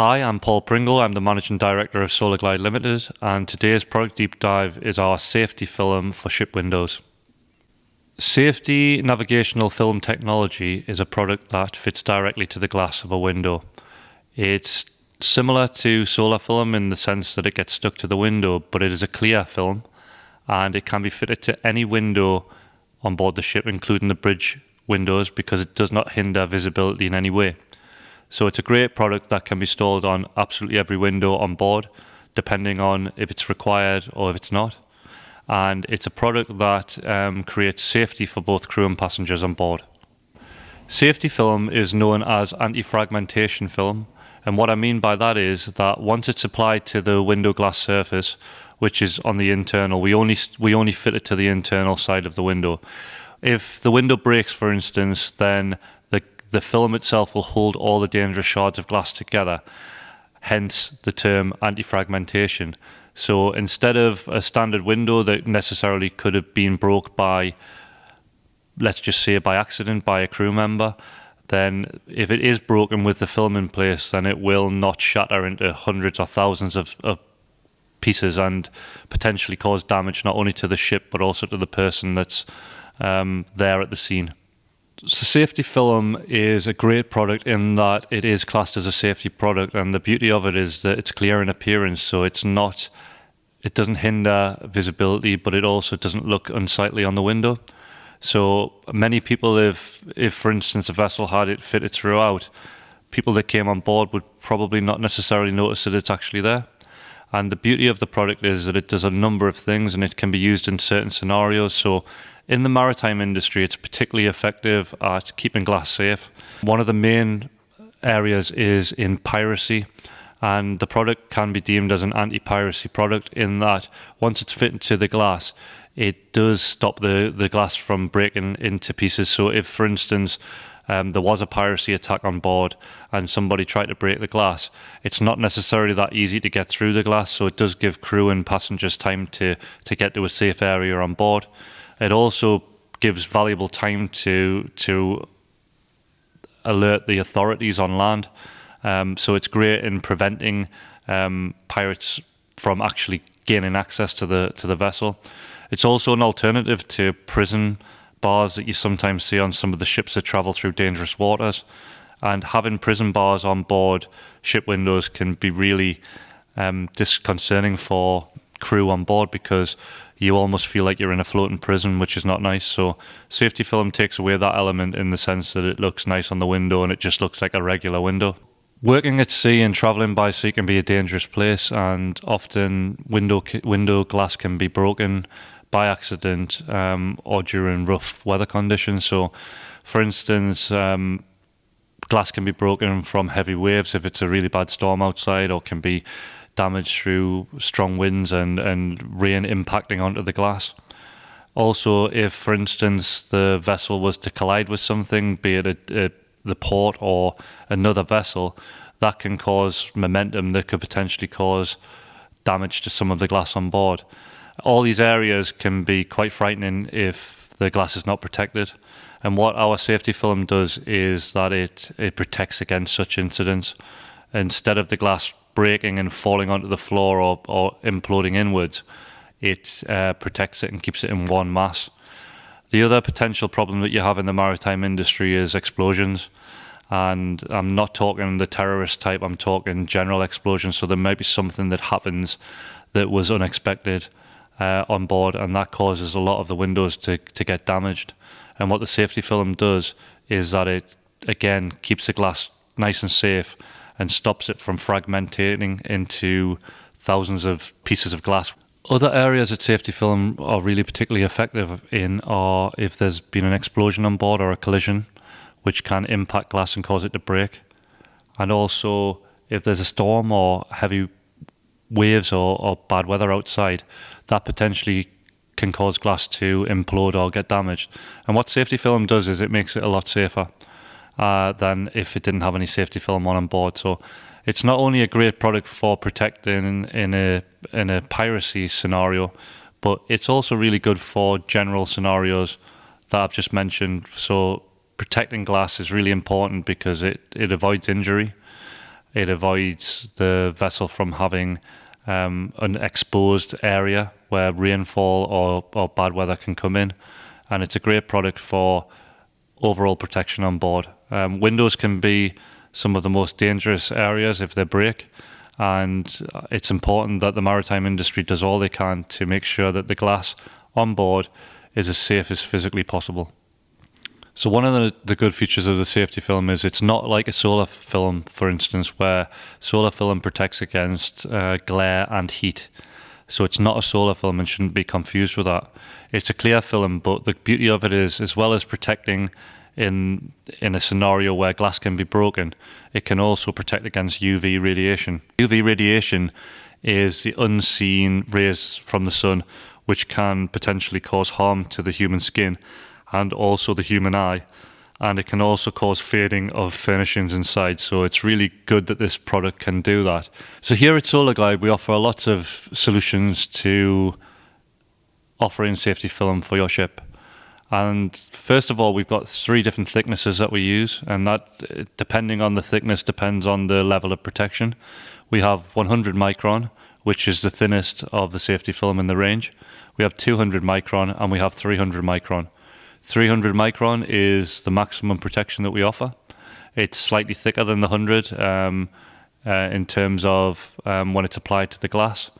Hi, I'm Paul Pringle. I'm the Managing Director of Solarglide Limited, and today's product deep dive is our safety film for ship windows. Safety navigational film technology is a product that fits directly to the glass of a window. It's similar to solar film in the sense that it gets stuck to the window, but it is a clear film and it can be fitted to any window on board the ship, including the bridge windows, because it does not hinder visibility in any way. So it's a great product that can be installed on absolutely every window on board, depending on if it's required or if it's not. And it's a product that creates safety for both crew and passengers on board. Safety film is known as anti-fragmentation film. And what I mean by that is that once it's applied to the window glass surface, which is on the internal, we only fit it to the internal side of the window. If the window breaks, for instance, then the film itself will hold all the dangerous shards of glass together, hence the term anti-fragmentation. So instead of a standard window that necessarily could have been broke by, let's just say by accident, by a crew member, then if it is broken with the film in place, then it will not shatter into hundreds or thousands of pieces and potentially cause damage not only to the ship but also to the person that's there at the scene. So safety film is a great product in that it is classed as a safety product, and the beauty of it is that it's clear in appearance, so it doesn't hinder visibility, but it also doesn't look unsightly on the window. So many people, if for instance a vessel had it fitted throughout, people that came on board would probably not necessarily notice that it's actually there. And the beauty of the product is that it does a number of things and it can be used in certain scenarios. So in the maritime industry, it's particularly effective at keeping glass safe. One of the main areas is in piracy, and the product can be deemed as an anti-piracy product in that once it's fitted to the glass, it does stop the glass from breaking into pieces. So if, for instance, there was a piracy attack on board and somebody tried to break the glass, it's not necessarily that easy to get through the glass, so it does give crew and passengers time to get to a safe area on board. It also gives valuable time to alert the authorities on land. So it's great in preventing pirates from actually gaining access to the vessel. It's also an alternative to prison bars that you sometimes see on some of the ships that travel through dangerous waters. And having prison bars on board ship windows can be really disconcerting for crew on board, because you almost feel like you're in a floating prison, which is not nice. So safety film takes away that element in the sense that it looks nice on the window and it just looks like a regular window. Working at sea and travelling by sea can be a dangerous place, and often window glass can be broken by accident or during rough weather conditions. So, for instance, glass can be broken from heavy waves if it's a really bad storm outside, or can be damaged through strong winds and rain impacting onto the glass. Also, if, for instance, the vessel was to collide with something, be it the port or another vessel, that can cause momentum that could potentially cause damage to some of the glass on board. All these areas can be quite frightening if the glass is not protected. And what our safety film does is that it protects against such incidents. Instead of the glass breaking and falling onto the floor or imploding inwards, it protects it and keeps it in one mass. The other potential problem that you have in the maritime industry is explosions. And I'm not talking the terrorist type, I'm talking general explosions. So there might be something that happens that was unexpected on board, and that causes a lot of the windows to get damaged. And what the safety film does is that it, again, keeps the glass nice and safe and stops it from fragmenting into thousands of pieces of glass. Other areas that safety film are really particularly effective in are if there's been an explosion on board or a collision, which can impact glass and cause it to break. And also if there's a storm or heavy waves or bad weather outside, that potentially can cause glass to implode or get damaged. And what safety film does is it makes it a lot safer than if it didn't have any safety film on board. So it's not only a great product for protecting in a piracy scenario, but it's also really good for general scenarios that I've just mentioned. So protecting glass is really important because it avoids injury. It avoids the vessel from having an exposed area where rainfall or bad weather can come in. And it's a great product for overall protection on board. Windows can be some of the most dangerous areas if they break, and it's important that the maritime industry does all they can to make sure that the glass on board is as safe as physically possible. So one of the good features of the safety film is it's not like a solar film, for instance, where solar film protects against glare and heat. So it's not a solar film and shouldn't be confused with that. It's a clear film, but the beauty of it is, as well as protecting in a scenario where glass can be broken, it can also protect against UV radiation. UV radiation is the unseen rays from the sun, which can potentially cause harm to the human skin and also the human eye. And it can also cause fading of furnishings inside. So it's really good that this product can do that. So here at Solarglide, we offer lots of solutions to offering safety film for your ship. And first of all, we've got 3 different thicknesses that we use, and that, depending on the thickness, depends on the level of protection. We have 100 micron, which is the thinnest of the safety film in the range. We have 200 micron, and we have 300 micron. 300 micron is the maximum protection that we offer. It's slightly thicker than the 100 in terms of when it's applied to the glass,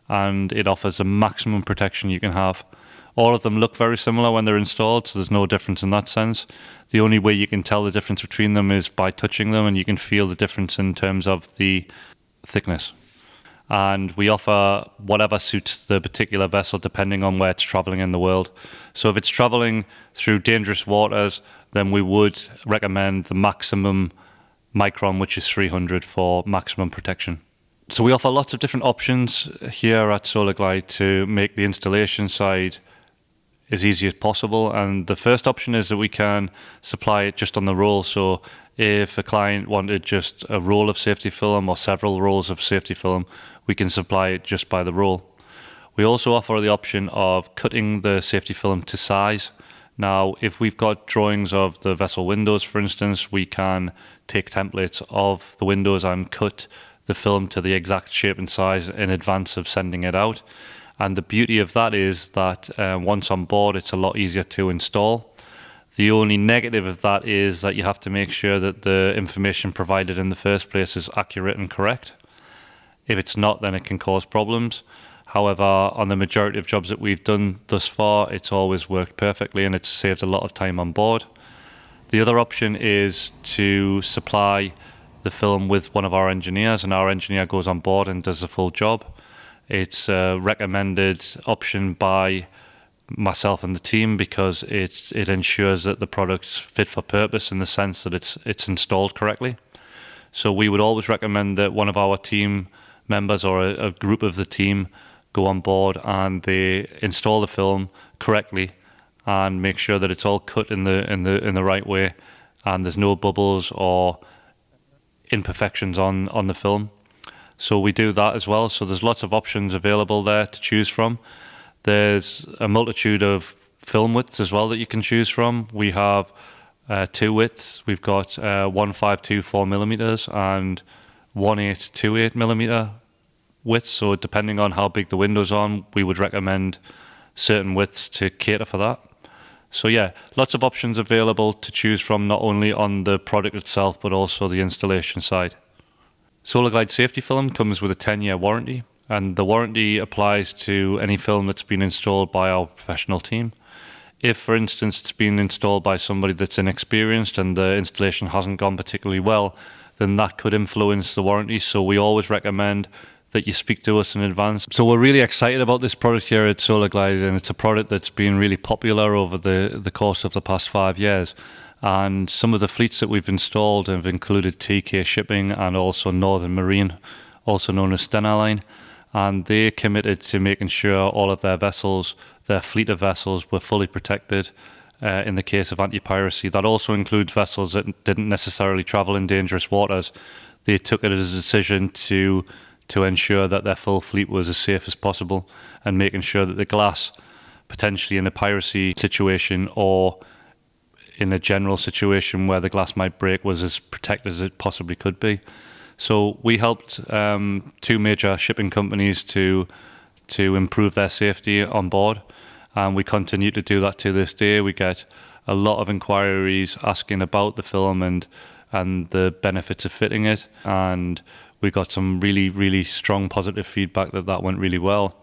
and it offers the maximum protection you can have. All of them look very similar when they're installed, so there's no difference in that sense. The only way you can tell the difference between them is by touching them, and you can feel the difference in terms of the thickness. And we offer whatever suits the particular vessel depending on where it's traveling in the world. So if it's traveling through dangerous waters, then we would recommend the maximum micron, which is 300 for maximum protection. So we offer lots of different options here at Solarglide to make the installation side as easy as possible. And the first option is that we can supply it just on the roll. So if a client wanted just a roll of safety film or several rolls of safety film, we can supply it just by the roll. We also offer the option of cutting the safety film to size. Now, if we've got drawings of the vessel windows, for instance, we can take templates of the windows and cut the film to the exact shape and size in advance of sending it out. And the beauty of that is that once on board, it's a lot easier to install. The only negative of that is that you have to make sure that the information provided in the first place is accurate and correct. If it's not, then it can cause problems. However, on the majority of jobs that we've done thus far, it's always worked perfectly and it's saved a lot of time on board. The other option is to supply the film with one of our engineers, and our engineer goes on board and does the full job. It's a recommended option by myself and the team because it ensures that the product's fit for purpose in the sense that it's installed correctly. So we would always recommend that one of our team members or a group of the team go on board and they install the film correctly and make sure that it's all cut in the right way and there's no bubbles or imperfections on the film. So we do that as well. So there's lots of options available there to choose from. There's a multitude of film widths as well that you can choose from. We have 2 widths. We've got 1524 millimeters and 1828 millimeter widths. So depending on how big the window's on, we would recommend certain widths to cater for that. So yeah, lots of options available to choose from, not only on the product itself, but also the installation side. Solarglide safety film comes with a 10-year warranty, and the warranty applies to any film that's been installed by our professional team. If, for instance, it's been installed by somebody that's inexperienced and the installation hasn't gone particularly well, then that could influence the warranty. So we always recommend that you speak to us in advance. So we're really excited about this product here at Solarglide, and it's a product that's been really popular over the course of the past 5 years. And some of the fleets that we've installed have included TK Shipping and also Northern Marine, also known as Stena Line. And they committed to making sure all of their vessels, their fleet of vessels, were fully protected in the case of anti-piracy. That also includes vessels that didn't necessarily travel in dangerous waters. They took it as a decision to ensure that their full fleet was as safe as possible and making sure that the glass, potentially in a piracy situation or in a general situation where the glass might break, was as protected as it possibly could be. So we helped two major shipping companies to improve their safety on board, and we continue to do that to this day. We get a lot of inquiries asking about the film and the benefits of fitting it, and we got some really strong positive feedback that went really well.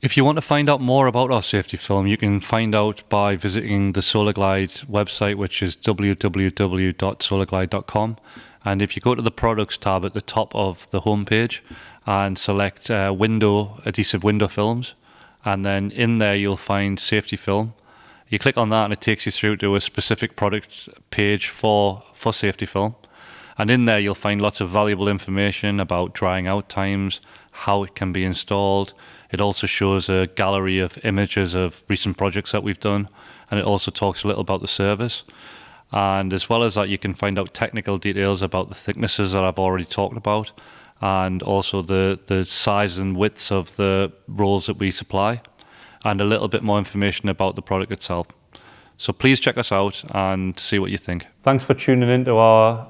If you want to find out more about our safety film, you can find out by visiting the Solarglide website, which is www.solarglide.com. And if you go to the products tab at the top of the homepage and select adhesive window films, and then in there you'll find safety film. You click on that and it takes you through to a specific product page for safety film. And in there you'll find lots of valuable information about drying out times, how it can be installed. It also shows a gallery of images of recent projects that we've done, and it also talks a little about the service. And as well as that, you can find out technical details about the thicknesses that I've already talked about, and also the size and widths of the rolls that we supply, and a little bit more information about the product itself. So please check us out and see what you think. Thanks for tuning into our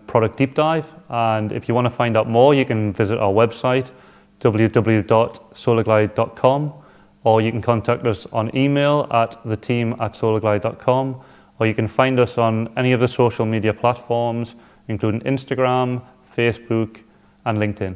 product deep dive. And if you want to find out more, you can visit our website, www.solarglide.com, or you can contact us on email at theteam@solarglide.com, or you can find us on any of the social media platforms, including Instagram, Facebook, and LinkedIn.